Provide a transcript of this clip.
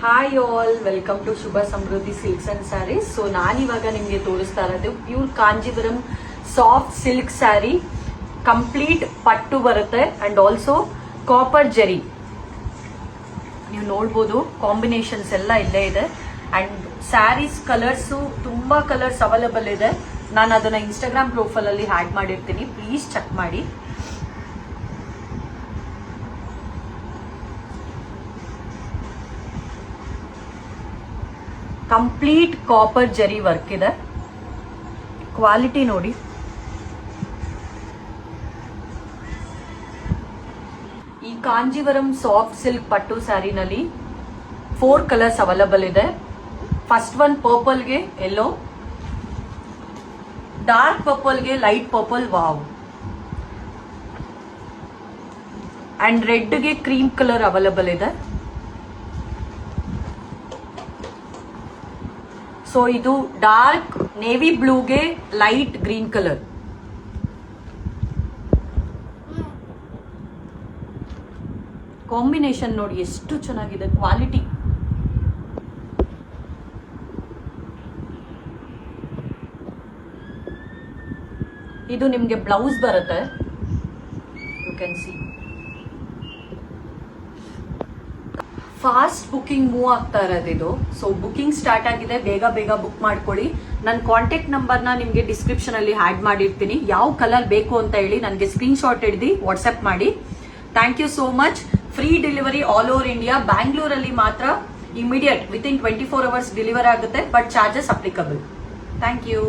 Hi all, welcome to Shubha Samriddhi silks and sarees. So ನಾನಿವಾಗ ನಿಮಗೆ ತೋರಿಸ್ತಾ ಇರೋದು pure Kanjeevaram soft silk saree. Complete ಪಟ್ಟು ಬರುತ್ತೆ ಅಂಡ್ ಆಲ್ಸೋ ಕಾಪರ್ ಜೆರಿ. ನೀವು ನೋಡ್ಬೋದು ಕಾಂಬಿನೇಷನ್ಸ್ ಎಲ್ಲ ಇಲ್ಲೇ ಇದೆ. ಅಂಡ್ ಸ್ಯಾರೀಸ್ ಕಲರ್ಸು ತುಂಬಾ ಕಲರ್ಸ್ ಅವೈಲಬಲ್ ಇದೆ. ನಾನು ಅದನ್ನ ಇನ್ಸ್ಟಾಗ್ರಾಮ್ ಪ್ರೊಫೈಲ್ ಅಲ್ಲಿ ಹ್ಯಾಡ್ ಮಾಡಿರ್ತೀನಿ, ಪ್ಲೀಸ್ ಚೆಕ್ ಮಾಡಿ. ಕಂಪ್ಲೀಟ್ ಕಾಪರ್ ಜರಿ ವರ್ಕ್ ಇದೆ. ಕ್ವಾಲಿಟಿ ನೋಡಿ. ಈ ಕಾಂಜೀವರಂ ಸಾಫ್ಟ್ ಸಿಲ್ಕ್ ಪಟ್ಟು ಸ್ಯಾರಿನಲ್ಲಿ 4 ಕಲರ್ಸ್ ಅವೈಲಬಲ್ ಇದೆ. ಫಸ್ಟ್ ಒನ್ ಪರ್ಪಲ್ಗೆ ಯೆಲ್ಲೋ, ಡಾರ್ಕ್ ಪರ್ಪಲ್ಗೆ ಲೈಟ್ ಪರ್ಪಲ್, ವಾವ್, ಅಂಡ್ ರೆಡ್ಗೆ ಕ್ರೀಮ್ ಕಲರ್ ಅವೈಲಬಲ್ ಇದೆ. ಸೊ ಇದು ಡಾರ್ಕ್ ನೇವಿ ಬ್ಲೂಗೆ ಲೈಟ್ ಗ್ರೀನ್ ಕಲರ್. ಕಾಂಬಿನೇಷನ್ ನೋಡಿ ಎಷ್ಟು ಚೆನ್ನಾಗಿದೆ. ಕ್ವಾಲಿಟಿ ಇದು ನಿಮ್ಗೆ ಬ್ಲೌಸ್ ಬರುತ್ತೆ. You can see fast booking move ಆಗ್ತಾ ಇರೋದು ಇದು. ಸೊ ಬುಕಿಂಗ್ ಸ್ಟಾರ್ಟ್ ಆಗಿದೆ, ಬೇಗ ಬೇಗ ಬುಕ್ ಮಾಡ್ಕೊಳ್ಳಿ. ನನ್ನ ಕಾಂಟ್ಯಾಕ್ಟ್ ನಂಬರ್ನ ನಿಮಗೆ ಡಿಸ್ಕ್ರಿಪ್ಷನ್ ಅಲ್ಲಿ ಹ್ಯಾಡ್ ಮಾಡಿರ್ತೀನಿ. ಯಾವ ಕಲರ್ ಬೇಕು ಅಂತ ಹೇಳಿ ನನಗೆ ಸ್ಕ್ರೀನ್ ಶಾಟ್ ಹಿಡಿದು ವಾಟ್ಸ್ಆಪ್ ಮಾಡಿ. Thank you so much. Free delivery all over India. ಬ್ಯಾಂಗ್ಳೂರಲ್ಲಿ ಮಾತ್ರ immediate within 24 hours deliver ಆಗುತ್ತೆ, but charges applicable. Thank you.